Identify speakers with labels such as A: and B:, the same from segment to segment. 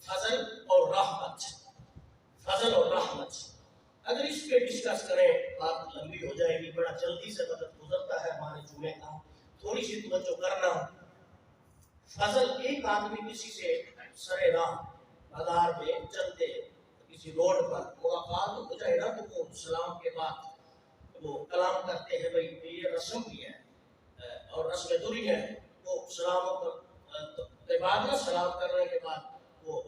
A: فضل اور رحمت، فضل اور رحمت اگر اس پہ ڈسکس کریں بات لمبی ہو جائے گی، بڑا جلدی سے وقت گزرتا ہے ہمارے جمعے کا، تھوڑی سی توجہ کرنا۔ فضل، ایک آدمی کسی سے سرے راہ بازار میں چلتے کسی روڈ پر ملاقات ہو جائے نا، تو وہ سلام کے بعد وہ کلام کرتے ہیں، بھائی یہ رسم بھی ہے اور رسم دوری ہے، وہ سلام کے بعد نا، سلام کرنے کے بعد وہ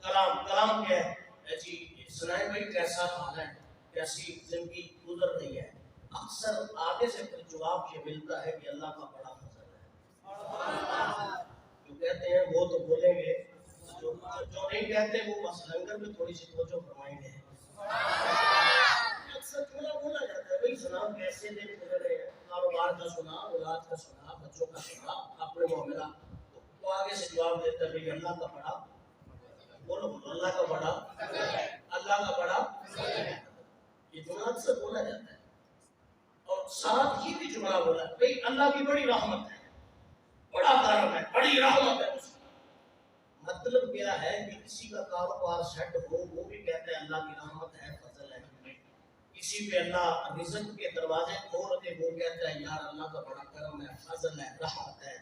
A: کلام کیا ہے جی، سنائے بھائی کیسا حال ہے، کیسی زندگی گزر رہی ہے۔ اکثر آگے سے پھر جواب یہ ملتا ہے کہ اللہ کا بڑا فضل ہے۔ جو کہتے ہیں وہ تو بولیں گے، جو نہیں کہتے وہ بس لنگر میں تھوڑی سی توجہ فرمائیں گے۔ اکثر جملہ بولا جاتا ہے، بھائی سلام کیسے دن گزر رہے ہیں، کاروبار کا سنا، اولاد کا سنا، بچوں کا سنا، اپنے معاملات، تو آگے سے جواب دیتا ہے بھائی اللہ کا بڑا، بولو اللہ کا بڑا، اللہ کا بڑا، یہ جملہ اکثر بولا جاتا ہے۔ اور ساتھ ہی بھی جملہ بولا ہے بھائی اللہ کی بڑی رحمت ہے، بڑا کرم ہے، بڑی رحمت ہے اس کی۔ مطلب کیا ہے کہ کسی کا کاروبار سیٹ ہو، وہ بھی کہتا ہے اللہ کی رحمت ہے، فضل ہے۔ کسی پہ اللہ رزق کے دروازے کھول دے، وہ کہتا ہے یار اللہ کا بڑا کرم ہے، فضل ہے، رحمت ہے۔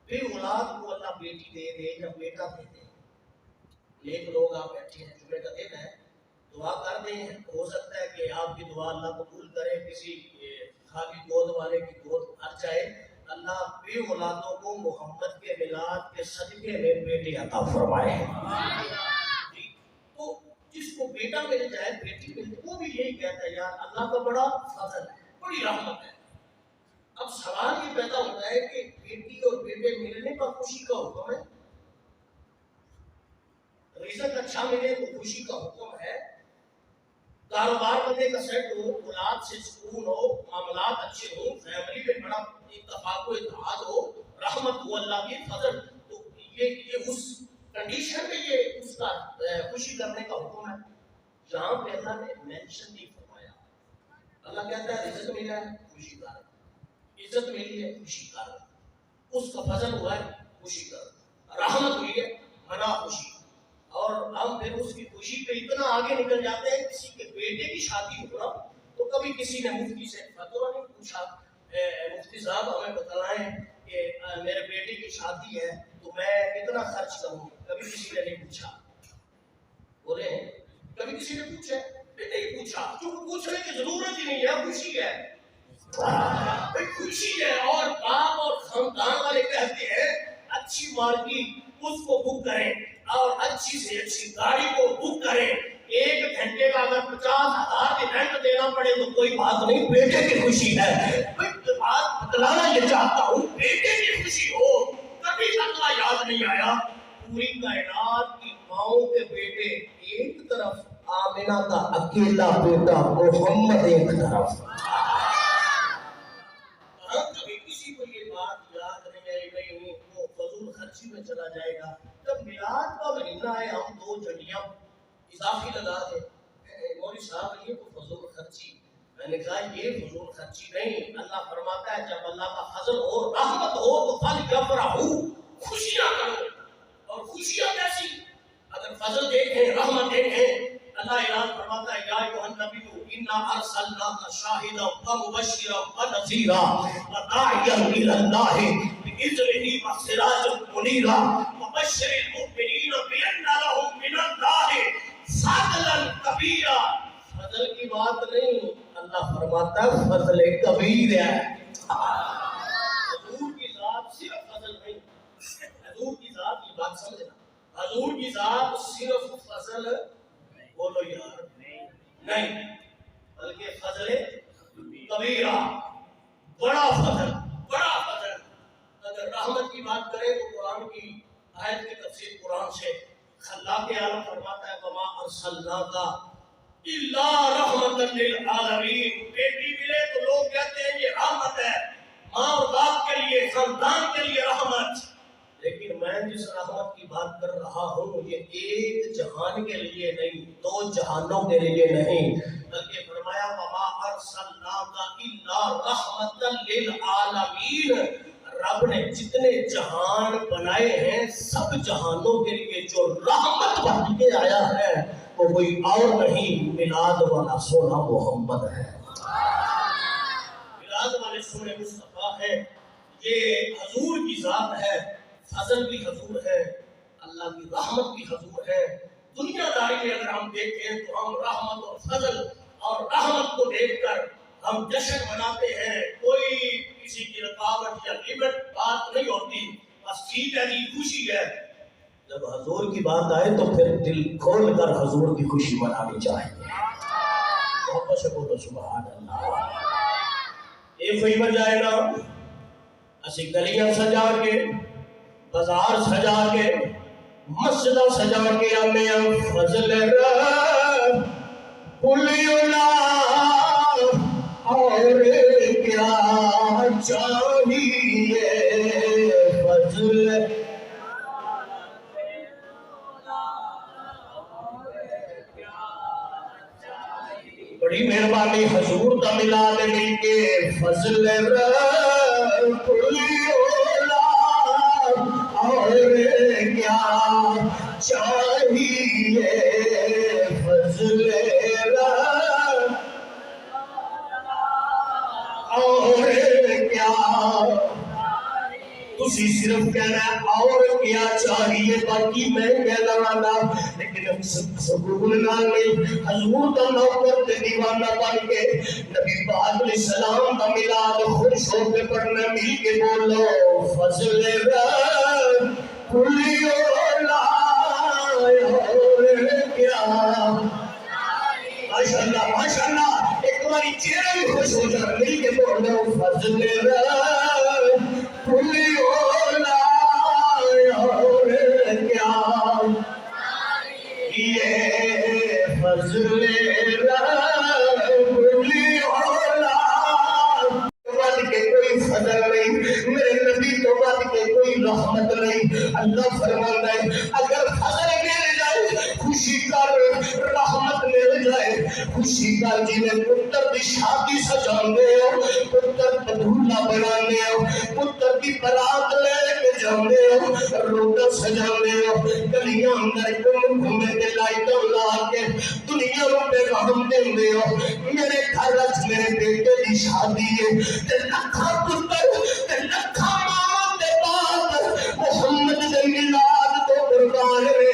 A: پھر اولاد کو اللہ بیٹی دے دے یا بیٹا دے دے، نیک لوگ آپ بیٹھے ہیں، جمعے کا دن ہے، دعا کر دیں، ہو سکتا ہے کہ آپ کی دعا اللہ قبول کرے، کسی خالی گود والے کی گود بھر جائے، اللہ بے اولادوں کو محمد کے میلاد کے صدقے میں بیٹے عطا فرمائے۔ تو جس کو بیٹا مل جائے، بیٹی مل جائے، وہ بھی یہی کہتا ہے یار اللہ کا بڑا فضل ہے، بڑی رحمت ہے۔ اب سوال یہ پیدا ہوتا ہے کہ بیٹی اور بیٹے ملنے پر خوشی کا حکم ہے، رزق اچھا ملے تو خوشی کا حکم ہے، کاروبار بندے کا سیٹ ہو، اولاد سے سکون ہو، معاملات اچھے ہوں، فیملی میں بڑا اتفاق و اتحاد ہو، رحمت ہو اللہ کی، فضل، تو یہ اس کنڈیشن میں یہ اس کا خوشی کرنے کا حکم ہے۔ جہاں پہ اللہ نے مینشن نہیں فرمایا، اللہ کہتا ہے رزق ملا ہے خوشی کر، عزت ملی ہے خوشی کر، اس کا فضل ہوا ہے خوشی کر، رحمت ہوئی ہے منا خوشی۔ اور ہم پھر اس کی خوشی پہ اتنا آگے نکل جاتے ہیں، کسی کے بیٹے کی شادی ہو رہا تو کبھی کسی نے مفتی سے فتویٰ نہیں پوچھا، مفتی صاحب ہمیں بتلائیں کہ میرے بیٹے کی شادی ہے تو میں کتنا خرچ کروں، کبھی کسی نے نہیں پوچھا، بولے کبھی کسی نے پوچھا نہیں پوچھا، کیونکہ پوچھنے کی ضرورت ہی نہیں ہے، خوشی ہے، خوشی ہے۔ اور باپ اور خاندان والے کہتے ہیں اچھی مارکی اس کو بک کریں اور اچھی سے اچھی گاڑی کو بک کریں، 1 گھنٹے کا اگر 50,000 کی رینٹ دینا پڑے تو کوئی بات نہیں، بیٹے کی خوشی ہے۔ میں بات بتلانا یہ چاہتا ہوں، بیٹے کی خوشی ہو، کبھی شکلہ یاد نہیں آیا، پوری کائنات کی ماؤں کے بیٹے ایک طرف، آمنہ کا اکیلا بیٹا محمد ایک طرف۔ کبھی کسی کو یہ بات یاد نہیں آئی، نہیں وہ فضول خرچی میں چلا جائے گا۔ جب میلاد کا مہینہ ہے، ہم 2 جھنڈیاں اضافی لگا دیں، مولوی صاحب یہ تو فضول خرچی، میں نے کہا یہ فضول خرچی نہیں، اللہ فرماتا ہے جب اللہ کا فضل ہو، رحمت ہو تو فَلْيَفْرَحُوا، خوشیاں کرو۔ اور خوشیاں کیسی؟ اگر فضل دیکھیں، رحمت دیکھیں، اللہ اعلان فرماتا ہے یا ایھا النبی انا ارسلناک شاہدا ومبشرا ونذیرا وداعیا الی اللہ باذنہ وسراجا منیرا وبشر المؤمنین بان لهم من اللہ فضلا کبیرا۔ فضل کی بات نہیں، اللہ فرماتا ہے فضل کبیر ہے۔ حضور کی ذات صرف فضل نہیں، حضور کی ذات کی بات سمجھنا، حضور کی ذات صرف فضل بولو یار نہیں، بلکہ فضل کبیرہ، بڑا فضل، بڑا فضل۔ اگر رحمت کی بات کریں تو قرآن کی آیت کی تفسیر قرآن سے خلاق عالم فرماتا ہے وما ارسلناک الا رحمۃ للعالمین۔ بیٹی ملے تو لوگ کہتے ہیں یہ رحمت ہے، ماں اور باپ کے لیے، خاندان کے لیے رحمت، لیکن میں جس رحمت کی بات کر رہا ہوں یہ ایک جہان کے لیے نہیں، 2 جہانوں کے لیے نہیں، بلکہ فرمایا وما ارسلناک الا رحمۃ للعالمین۔ رب نے جتنے جہان بنائے ہیں سب جہانوں کے لیے جو رحمت بھج کے آیا ہے وہ کوئی اور نہیں، میلاد والا سونا محمد ہے، میلاد والے سونے مصطفیٰ ہے، یہ حضور کی ذات ہے، فضل بھی حضور ہے، اللہ کی رحمت بھی حضور ہے۔ دنیا داری میں اگر ہم دیکھیں تو ہم رحمت اور فضل اور رحمت کو دیکھ کر ہم جشن مناتے ہیں، کوئی کسی کی رکاوٹ یا لمٹ بات نہیں ہوتی، بس ٹھیک ہے جی خوشی ہے۔ جب حضور کی بات آئے تو پھر دل کھول کر حضور کی خوشی منانی چاہیے۔ محبت سے بولو سبحان اللہ۔ یہ کوئی وجہ ہے نا، اسی گلیاں سجا کے، بازار سجا کے، مسجدہ سجا کے آنے فضل رب کلیولا اور کیا چاہیے فضل بڑی مہربانی حضور کا ملاد مل کے فضل رب کلیولا اور کیا چاہیے فضل رب اور کیا، تسی صرف کہنا ہے اور کیا چاہیے، باقی میں کہنا والا، لیکن سکون نال نہیں، حضور کا نوکر تے دیوانہ بن کے نبی پاک علیہ السلام کا ملاد خوش ہو کے پڑھنا، مل کے بولو فضل رب کلیولا اور کیا، ماشاءاللہ ماشاءاللہ، ایک باری چہرہ بھی خوش ہو جائے، مل کے بولو فضل رب کلیولا اور کیا، یہ فضل رب کلیولا بات کے کوئی فضل نہیں، میرے نبی تو بات کے کوئی رحمت نہیں۔ اللہ فرماتا ہے اگر فضل مل جائے خوشی کر، رحمت مل جائے خوشی کر، جنہیں پتر کی شادی سجاندے ہو، پتر بدھولا بنانے ہو، پتر کی برات لے کے جاندے ہو، روٹا سجاندے ہو، گلیاں اندر گھومے کے لائٹوں لا کے دنیا میں پیغام دیندے ہو، میرے گھر وچ میرے بیٹے کی شادی ہے تے لکھاں پتر تے لکھاں ماں دے بعد محمد دے میلاد تو قربان نے،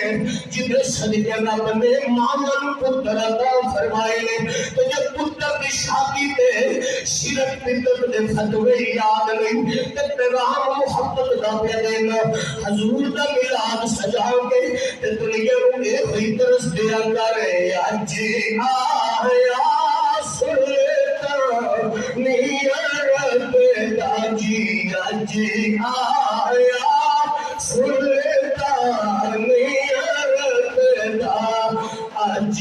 A: جدے صدقے رب نے ماں پتر عطا فرمائے نے، تو جب پتر کی شادی تے شرک پتر دے فتوے یاد نہیں تے پیغام محبت دا پہ دینا، حضور دا میلاد سجا کے تے دنیا کو اے ہوئی طرز دیا کرے، اج آیا سلطانی عرب دا جی، اج آیا سلطانی عرب دا، اج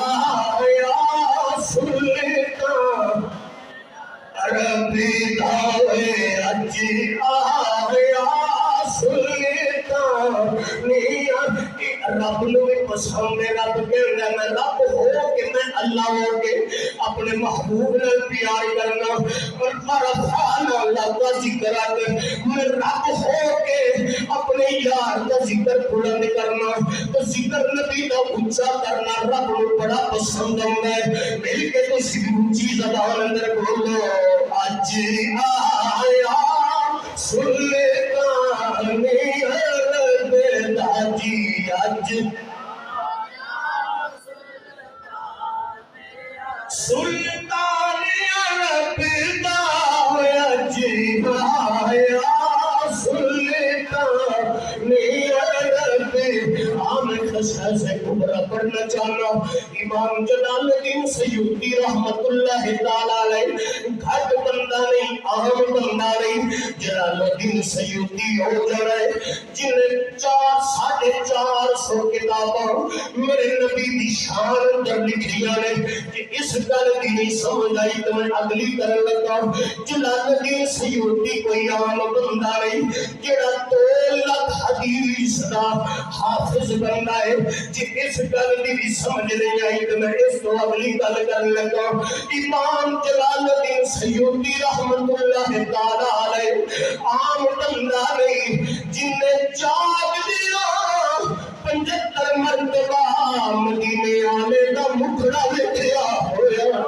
A: آیا سلطان عرب دا، اج آیا سلطانی رب نو بھی پسند ہے، رب کہندا میں رب ہو کے میں اللہ ہو کے اپنے محبوب نال پیار کرنا، اور رفعنا اللہ کا ذکر کر، میں رب ہو کے اپنے یار کا ذکر بلند کرنا، تو ذکر نبی کا اونچا کرنا رب نو بڑا پسند ہے۔ مل کے تو اونچی زبان اندر بولو اج آیا سلطانی عرب دا جی، اج سلطانی عرب دا، اج آیا سلطانی عرب، آمد خشہ سے کبرا پڑھنا چاہنا، امام جلال الدین سیوطی رحمت اللہ تعالیٰ علیہ، گھٹ بندہ نہیں، عام بندہ نہیں، جلال الدین سیوطی ہو جائے جنہیں 450 کتاباں میرے نبی دی شان در لکھیاں نے، کہ اس گل دی نہیں سمجھ آئی تو میں اگلی کرنے لگا۔ جلال الدین سیوطی کوئی عام بندہ نہیں، جڑا 2 لاکھ حدیث دا حافظ بندہ ہے، جی اس گل دی بھی سمجھ نہیں آئی تو میں اس کو اگلی گل کرنے لگا۔ امام جلال الدین سیوطی رحمت اللہ تعالیٰ علیہ عام بندہ نہیں، جن نے جاگ دیا
B: 75 مرتبہ مدینے آنے دا مکھڑا ویکھیا ہویا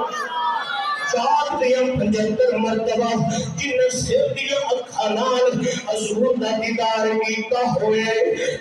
B: چاک دیا 75 مرتبہ جن سر دیا اکھا نال حضور دا دیدار کیتا ہوئے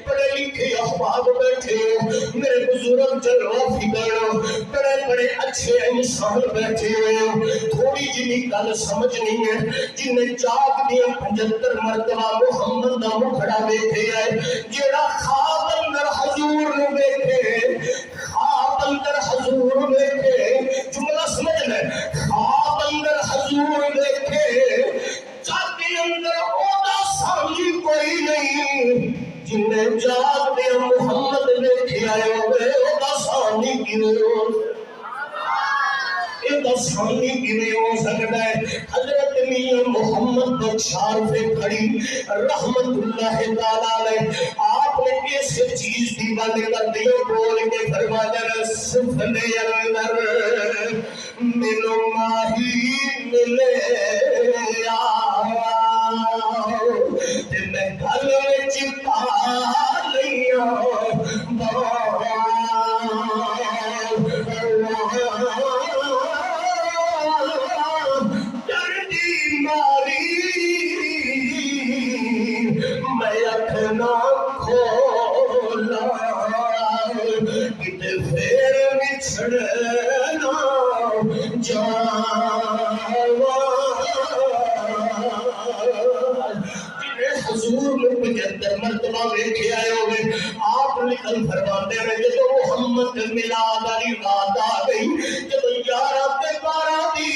B: پڑھے لکھے احباب بیٹھے ہو میرے بزرگ جلوہ فکر بڑے بڑے اچھے انسان بیٹھے ہوئے ہو تھوڑی جنی گل سمجھنی ہے جن چاک دیا 75 مرتبہ محمد دا مکھڑا بیٹھے آئے جیڑا خواب اندر حضور نو بیٹھے خواب اندر حضور بیٹھے جملہ سمجھ لیں خواب اندر حضور دیکھے چاہتے اندر اودا سامنے کوئی نہیں جنہیں جاگ دے محمد دیکھے آئے ہوئے اودا سامنے کی نہیں ایک آسانی کیویں ہو سکتا ہے حضرت میاں محمد بخشار سے کھڑی رحمت اللہ تعالی علیہ آپ نے اس چیز کی بات کر دی بول کے فرمایا سفلے اندر ملو ماہی ملے تے میں گل وچ پا لیا حضور نے 75 مرتبہ ویکھے آئے ہوئے آپ نکل فرماتے رہے جب محمد میلاد والی رات آ گئی جب 11 تے 12 دی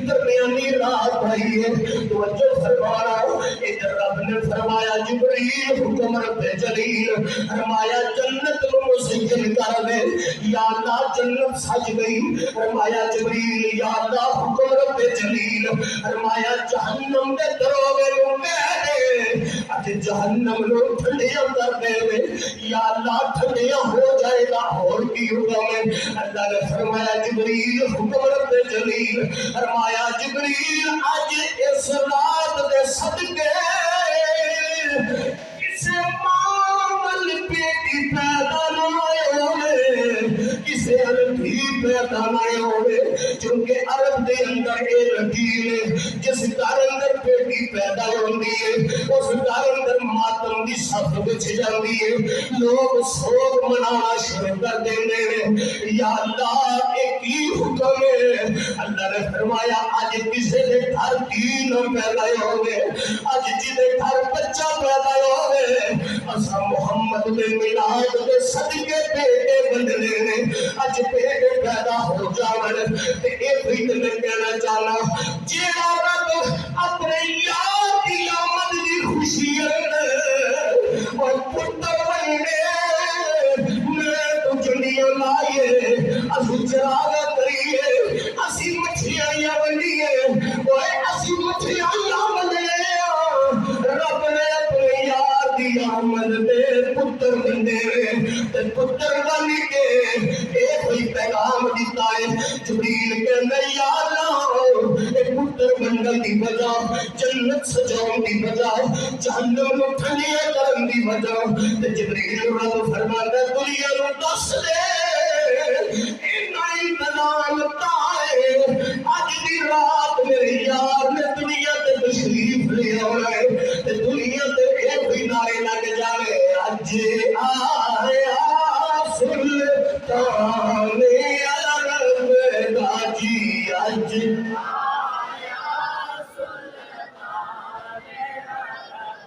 B: درمیانی رات آئی ہے توجہ فرمانا ادھر رب نے فرمایا جبریل حکم رب جلیل فرمایا جنت کو مسجل کر دے یا اللہ جنت سج گئی فرمایا جبریل یا اللہ حکم رب جلیل فرمایا جہنم دے دروازے کو کہہ دے اج جہنم نو ٹھنڈیاں کر دے یا اللہ ٹھنڈیاں ہو جائے گا اور کی ہوگا میں اللہ نے فرمایا جبریل حکم رب جلیل فرمایا جبریل آج اس رات دے صدقے کسے ماں پیٹی پیدا نہ ہوئے کسے عربی پیدا نہ ہوئے چونکہ عرب دے اندر اے رکیل ہے جس گھر اندر پیٹی پیدا ہوندی ہے اس گھر اندر ماتم دی صف بچ جاندی ہے لوگ سوگ منانا شروع کر دیندے ہیں یا اللہ ایک ہی حکم ہے اللہ نے فرمایا آج کسے دے گھر دین پیدا ہوئے آج جدے گھر بچہ پیدا ہوئے اسا محمد دے میلاد دے صدقے بیٹے بندنے نے آج بیٹے پیدا ہو جاون تے ایک ہی تے کہنا چاہنا جیڑا رب اپنے یار دی آمد دی خوشی اور پتر بننے میں تو جنیاں لائیے اسی چراغ کریے اسی مٹھیاں بنیے اسی مٹھیاں بننے رب نے اپنے یار دی آمد دے پتر بندے تے پتر بن کے ایک ہوئی پیغام دیتا ہے جبریل کہنے یا اللہ ایک پتر بندن دی وجہ جنت سجاؤں دی وجہ جہنم نو ٹھنڈیاں کرن دی وجہ تے جبریل رب فرماتا دنیا نو دس دے اتنا انتظام تائے اج دی رات میرے یار نے دنیا تے تشریف لے آئے تے دنیا تے ایک ہوئی نعرے لگ جائے اج آیا سلطان عرب دا جی اج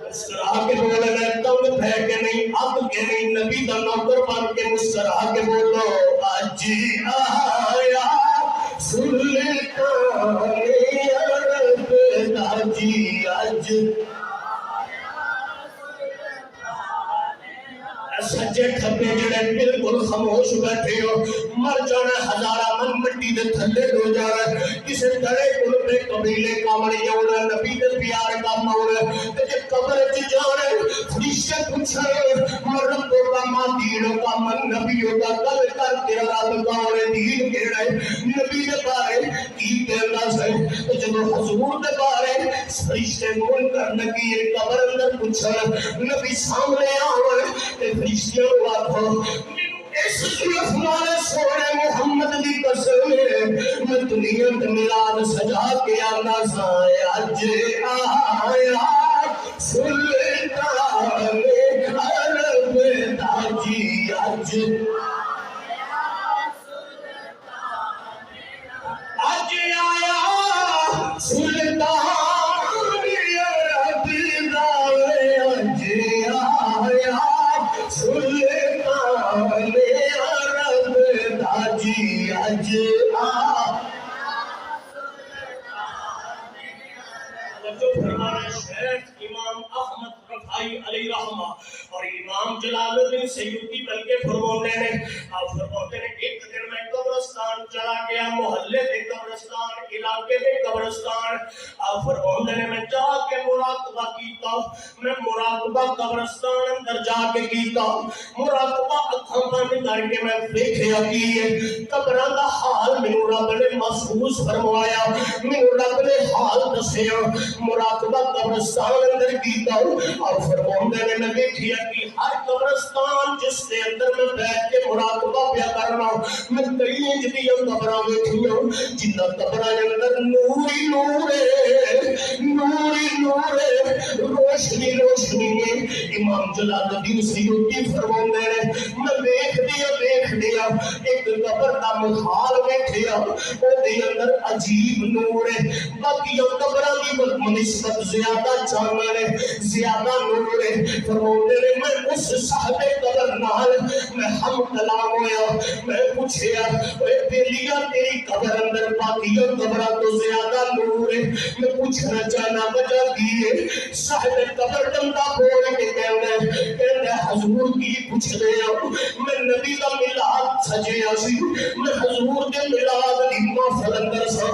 B: مسکرا کے بولنا تم ہے کہ نہیں اب کہ نہیں نبی دا نوکر بن کے مسکرا کے بولو اج آیا سلطان عرب دا جی اج سجے کھبے جڑے بالکل خاموش بیٹھے ہو مر جانا ہزارہ من مٹی دے تھلے ہو جانا کسے تڑے کل پہ قبیلے کامڑی ہونا نبی دے پیار کام ہونا تے قبر وچ جانا فرشتے پوچھے مرد کا ماں دین کا من نبی کا کل کر تیرا رب کا دین کیڑا ہے نبی دے بارے کی کہنا ہے تے جب حضور دے بارے فرشتے مون کر نبی قبر اندر پوچھن نبی سامنے آون تے فرشتے نو آکھو اس زلف نال سونے محمد دی قسم میں دنیا تے میلاد سجا کے آنا سا اج آیا سلطان عرب تاجی اج آیا سلطان عرب داوے اج آیا سلطان عرب تاجی اج
A: جو فرمانا شیخ امام احمد رفائی علیہ رحمہ اور امام جلال الدین سیوطی بلکہ فرماتے ہیں آپ فرماتے ہیں ایک دن میں قبرستان چلا گیا محلے دے قبرستان علاقے دے قبرستان آپ فرماتے ہیں میں جا کے مراقبہ کیتا میں مراقبہ قبرستان اندر جا کے کیتا مراقبہ اکھاں بند کر کے میں دیکھیا کیے قبراں دا حال مینوں رب نے محسوس فرمایا مینوں رب نے حال دسیا مراقبہ قبرستان اندر کیتا اور فرماتے ہیں میں دیکھیا کہ ہر قبرستان جس کے اندر میں بیٹھ کے مراقبہ پیا کرنا میں کئی جدیاں قبراں دیکھیاں جنہاں قبراں اندر نور ہی نور ہے نور ہی نور ہے روشنی روشنی ہے امام جلال الدین سیوطی فرماتے ہیں میں دیکھ دیا ایک قبر دا محال دیکھیا او دے اندر عجیب نور ہے باقی قبراں دی نسبت زیادہ چاندر ہے زیادہ نور ہے فرماتے ہیں میں اس صاحب قبر نال میں ہم کلام ہویا میں پوچھیا اے بیلیا تیری قبر اندر باقی قبراں تو زیادہ نور ہے میں پوچھنا چاہنا وجہ کی ہے صاحب قبر بندہ بول کے کہنا حضور کی پوچھ رہے ہو میں نبی دا میلاد سجیا سی میں حضور دے میلاد دی محفل اندر سا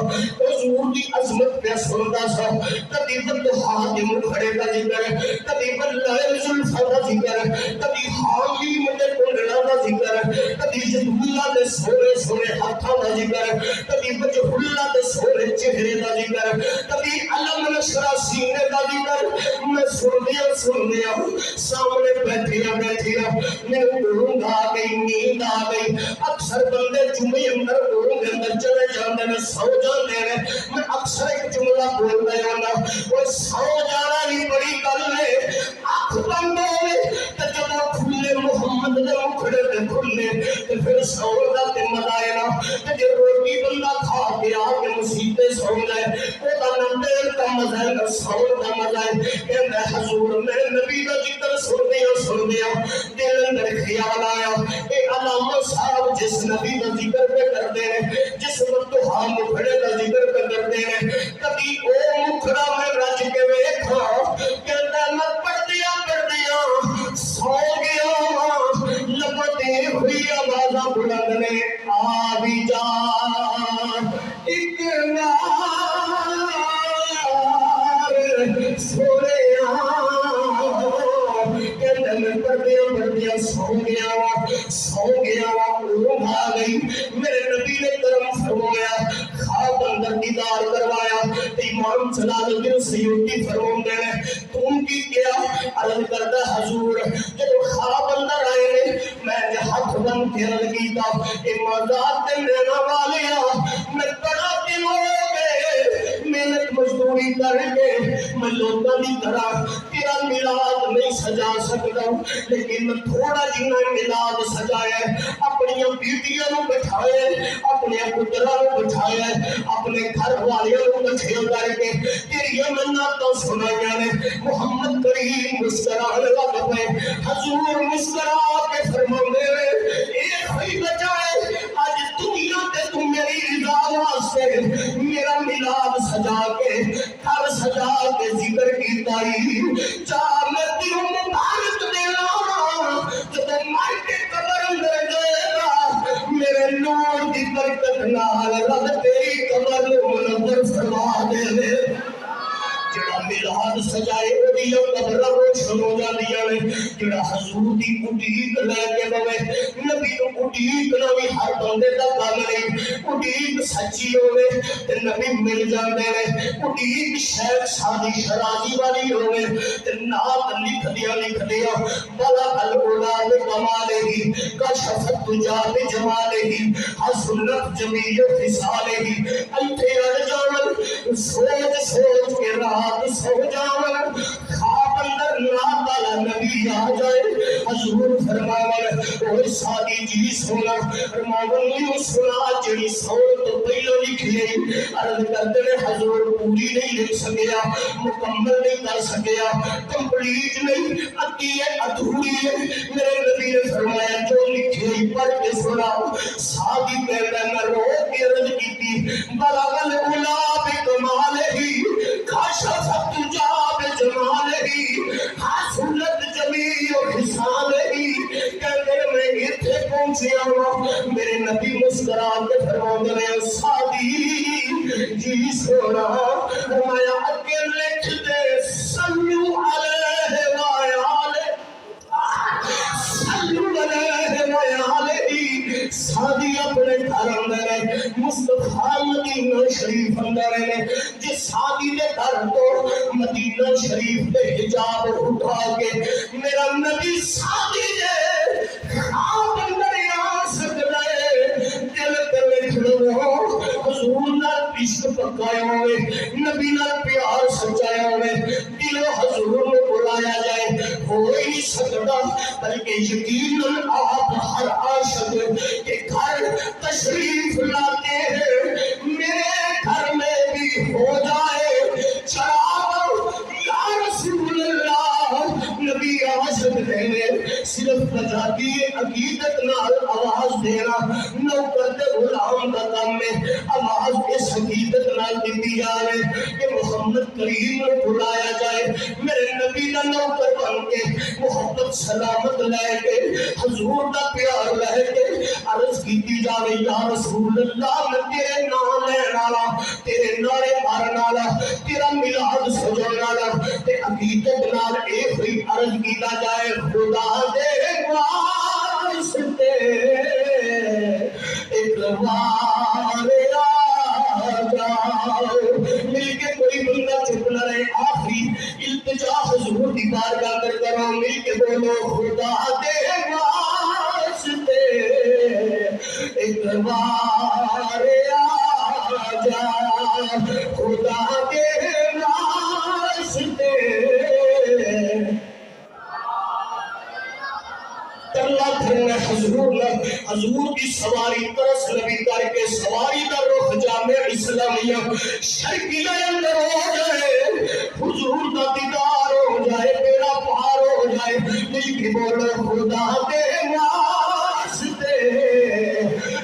A: حضور دی عظمت پہ سندا سا کبھی فتوحات مکھڑے کا ذکر ہے کبھی بلائل زلفہ کا ذکر ہے کبھی حالی مجھے کنڈلا کا ذکر ہے کبھی جدولہ دے سونے سونے ہاتھوں کا ذکر ہے کبھی بجہلہ دے سونے چہرے کا ذکر ہے کبھی علم نشرہ سینے کا ذکر میں سن دیا سامنے بیٹھیا میں اونگ آ گئی نیند آ گئی اکثر بندے جمعے اندر اونگ اندر چلے جاندے میں سو جاندے ہیں میں اکثر ایک جملہ بول رہا ہوں وہ سو جانا ہی بڑی گل ہے اکھ بند ہوئے تو جب وہ کھلے محمد دے مکھڑے تے کھلے تو پھر سو دا تے مزہ آئے نا تو جب روٹی بندہ کھا کے آ کے مصیبتیں سو جائے وہ دا نہ دیر کا مزہ ہے نہ سو دا مزہ ہے کہنا حضور میں نبی دا ذکر سن دیا دل اندر خیال آیا اے علامہ صاحب جس نبی دا ذکر پہ کرتے ہیں جس وقت ہم مکھڑے دا ذکر پہ کرتے ہیں کبھی او مکھڑا میں رج کے ویکھا کہتا میں پڑھ دیا سو گیا لپٹی ہوئی آوازاں بلند نے آ بھی جا اقرار سورے کہتا میں پڑھ دیا سو گیا اونگ آ گئی میرے نبی نے کرم فرمایا خواب اندر دیدار کروایا امام جلال الدین سیوطی فرماتے ہیں تم کی کیا عرض کرتا حضور جب خواب اندر آئے میں ہاتھ بند کے عرض کیتا اے مزاد تے لینا والیا میں بڑا دن ہو گئے محنت مزدوری کر کے میں لوگوں کی طرح تیرا میلاد نہیں سجا سکتا لیکن میں تھوڑا جنا میلاد سجایا اپنی بیٹیاں نو بٹھایا اپنے پتراں نو بٹھایا اپنے گھر والیاں نو بٹھیا کر کے تیری منتاں سنائیاں نے محمد کریم مسکرانے لگ پے حضور مسکرا کے فرماندے اے کوئی بچائے اج دنیا تے تو میری رضا واسطے میرا میلاد سجا کے گھر سجا کے ذکر کیتا ہی چاہ میں تیروں مبارک دینا جب مر کے قبر اندر جائے گا میرے نور دی برکت نال رب تیری قبر منور فرما دے جڑا میلاد سجائے اودیاں قبراں روشن ہو جاندیاں نے جڑا حضور دی اڈیق لے کے بوے نبی
B: اڈیک نہ بھی ہر بندے دا کام نہیں، اڈیک سچی ہوے تے نبی مل جاندے نے، اڈیک شیخ سادی شرازی والی ہوے تے نات لکھدیا بلا الولا بکمالہ کشفت تجا بجمالہ حسنت جمیع خصالہ ایتھے اڑ جاون سوچ سوچ کے رات سو جاون خواب اندر نات والا نبی آ جائے حضور فرماون اوہ سادی جی سونا فرماون یوں سنا جڑی سون تو پہلو لکھی گئی عرض کرتے ہیں حضور پوری نہیں لکھ سکیا مکمل نہیں کر سکیا کمپلیٹ نہیں ادھی ہے ادھوری ہے میرے نبی نے فرمایا جو لکھی گئی پڑھ کے سناؤ سادی کہتا ہے میں رو کے عرض کی تھی بلغ العلا بکمالہ کشفت تجا بجمالہ حسنت جمیع خصالہ کہتے ہیں میں اتھے پہنچیا ہوں میرے نبی مسکرا کے فرماتے ہیں سادی جی سونا فرمایا اگے لکھ دے صلو علیہ وآلہ صلو علیہ وآلہ سادی اپنے گھر اندر ہے مصطفیٰ مدینہ شریف اندر ہے جس سادی نے گھر تو مدینہ شریف دے حجاب اٹھا کے میرا نبی سادی نے خواب اندر آ سکتا ہے دل دل کھڑو حضور نال عشق پکایا ہوئے نبی نال پیار سچایا ہوئے دل حضور میں بلایا جائے ہو ہی سکتا بلکہ یقیناً آپ ہر عاشق کے گھر تشریف لاتے ہیں میرے گھر میں بھی ہو جائے چراغ یا رسول اللہ نبی عاشق دینے صرف بجاتی عقیدت نال آواز دینا نوکر تے غلام کا کام میں آواز اس حقیقت نال دیتی جائے کہ محمد کریم نے بلایا جائے میرے نبی کا نوکر بن کے محبت سلامت لے کے حضور کا پیار لے کے عرض کیتی جائے یا رسول اللہ میں تیرے نام لین والا تیرے نعرے مارن والا تیرا میلاد سجن والا تے حقیقت نال ایک ہی عرض کیتا جائے خدا دے واسطے ایک بار آ جاؤ مل کے کوئی بندہ چپ نہ رہے آخری التجا حضور کی بارگاہ کر کرو مل کے بولو خدا دے واسطے ایک بار آ جا خدا دے واسطے اللہ کرنا حضور کی سواری ترس نبی کر کے سواری کا رخ جامع اسلامیہ شرقیہ اندر ہو جائے حضور کا دیدار ہو جائے بیڑا پار ہو جائے مل کے بولو خدا دے واسطے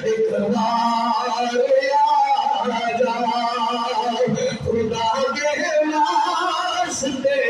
B: ایک بار آ جا خدا دے واسطے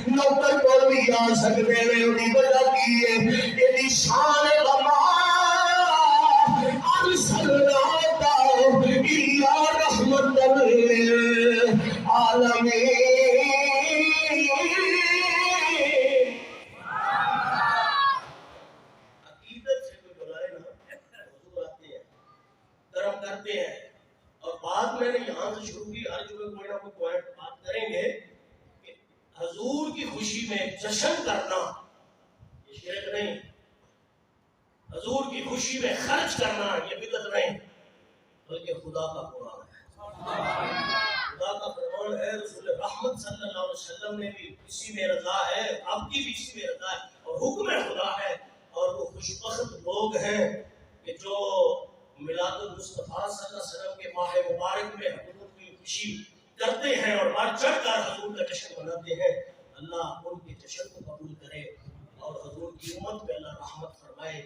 B: نوکر کو بھی آ سکتے ہیں انہی وجہ کی ہے یہ شان غما ارسلناک الا رحمت للعالمین
A: عقیدت سے کوئی بلائے نا حضور آتے ہیں کرم کرتے ہیں اور بات میں نے یہاں سے شروع کی ہر جگہ کوئی نہ کوئی پوائنٹ بات کریں گے کہ حضور کی خوشی میں جشن کرنا یہ شرک نہیں، حضور کی خوشی میں خرچ کرنا یہ بدعت نہیں، بلکہ خدا کا قرآن ہے، خدا کا فرمان ہے، رسول رحمت صلی اللہ علیہ وسلم نے بھی اسی میں رضا ہے، آپ کی بھی اسی میں رضا ہے اور حکم خدا ہے، اور وہ خوش بخت لوگ ہیں کہ جو میلاد المصطفیٰ صلی اللہ علیہ وسلم کے ماہ مبارک میں حضور کی خوشی کرتے ہیں اور بڑھ چڑھ کر حضور کا جشن مناتے ہیں، اللہ ان کے جشن کو قبول کرے اور حضور کی امت پہ اللہ رحمت فرمائے۔